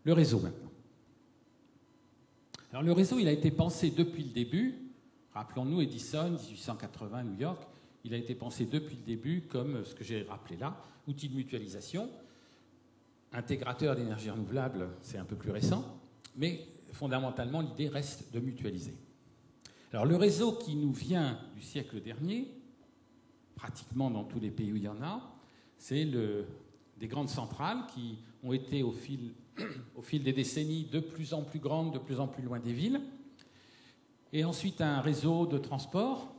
Le réseau maintenant. Alors le réseau, il a été pensé depuis le début. Rappelons-nous Edison, 1880, New York. Il a été pensé depuis le début comme ce que j'ai rappelé là, outil de mutualisation. Intégrateur d'énergie renouvelable, c'est un peu plus récent, mais fondamentalement, l'idée reste de mutualiser. Alors le réseau qui nous vient du siècle dernier, pratiquement dans tous les pays où il y en a, c'est des grandes centrales qui ont été au fil des décennies de plus en plus grandes, de plus en plus loin des villes, et ensuite un réseau de transport,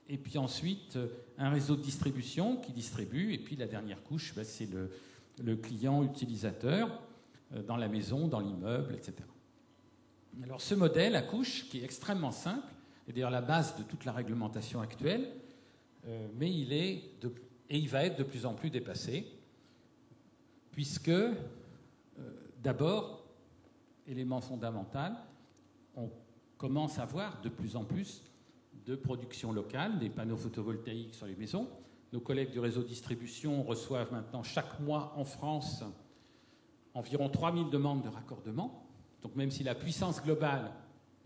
et puis ensuite un réseau de distribution qui distribue, et puis la dernière couche, c'est le client utilisateur dans la maison, dans l'immeuble, etc. Alors ce modèle à couche, qui est extrêmement simple, est d'ailleurs la base de toute la réglementation actuelle, mais il va être de plus en plus dépassé, puisque d'abord, élément fondamental, on commence à voir de plus en plus de production locale, des panneaux photovoltaïques sur les maisons. Nos collègues du réseau de distribution reçoivent maintenant chaque mois en France environ 3000 demandes de raccordement. Donc même si la puissance globale,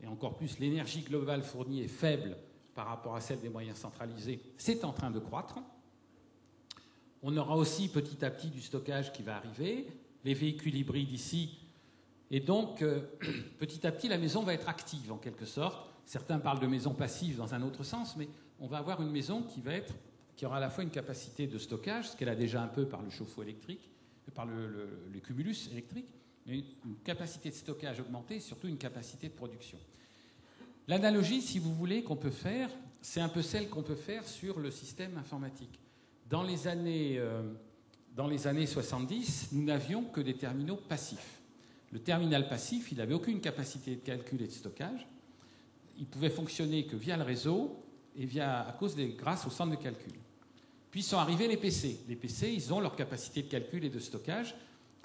et encore plus l'énergie globale fournie est faible par rapport à celle des moyens centralisés, c'est en train de croître. On aura aussi petit à petit du stockage qui va arriver, les véhicules hybrides ici, et donc petit à petit la maison va être active en quelque sorte. Certains parlent de maison passive dans un autre sens, mais on va avoir une maison qui aura à la fois une capacité de stockage, ce qu'elle a déjà un peu par le chauffe-eau électrique, par le cumulus électrique, mais une capacité de stockage augmentée et surtout une capacité de production. L'analogie, si vous voulez, qu'on peut faire, c'est un peu celle qu'on peut faire sur le système informatique. Dans les années 70, nous n'avions que des terminaux passifs. Le terminal passif, il n'avait aucune capacité de calcul et de stockage. Il pouvait fonctionner que via le réseau et grâce au centre de calcul. Puis sont arrivés les PC. Les PC, ils ont leur capacité de calcul et de stockage,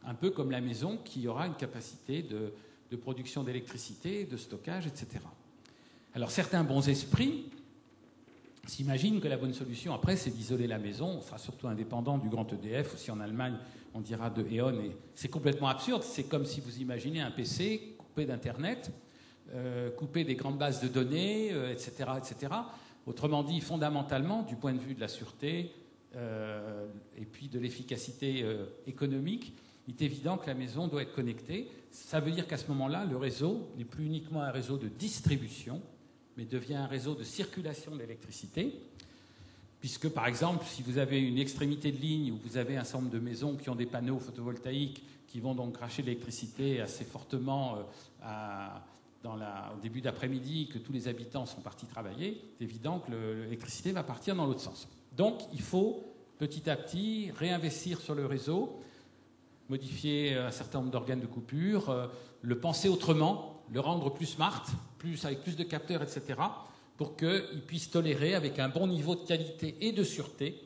un peu comme la maison qui aura une capacité de production d'électricité, de stockage, etc. Alors certains bons esprits s'imaginent que la bonne solution après, c'est d'isoler la maison. On sera surtout indépendant du grand EDF, aussi en Allemagne, on dira de E.ON. Et c'est complètement absurde. C'est comme si vous imaginez un PC coupé d'Internet, coupé des grandes bases de données, etc., etc. Autrement dit, fondamentalement, du point de vue de la sûreté et puis de l'efficacité économique, il est évident que la maison doit être connectée. Ça veut dire qu'à ce moment-là, le réseau n'est plus uniquement un réseau de distribution, mais devient un réseau de circulation d'électricité, puisque, par exemple, si vous avez une extrémité de ligne où vous avez un certain nombre de maisons qui ont des panneaux photovoltaïques qui vont donc cracher l'électricité assez fortement au début d'après-midi, que tous les habitants sont partis travailler, c'est évident que l'électricité va partir dans l'autre sens. Donc, il faut petit à petit réinvestir sur le réseau, modifier un certain nombre d'organes de coupure, le penser autrement, le rendre plus smart, avec plus de capteurs, etc., pour qu'il puisse tolérer, avec un bon niveau de qualité et de sûreté,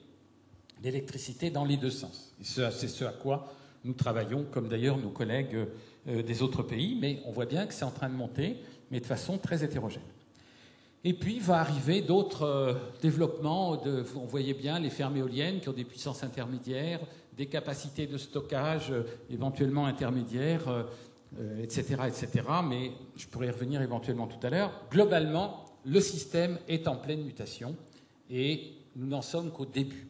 l'électricité dans les deux sens. Et c'est ce à quoi nous travaillons, comme d'ailleurs nos collègues des autres pays, mais on voit bien que c'est en train de monter, mais de façon très hétérogène. Et puis va arriver d'autres développements, on voyait bien les fermes éoliennes qui ont des puissances intermédiaires, des capacités de stockage éventuellement intermédiaires, etc., etc. Mais je pourrais y revenir éventuellement tout à l'heure. Globalement, le système est en pleine mutation et nous n'en sommes qu'au début.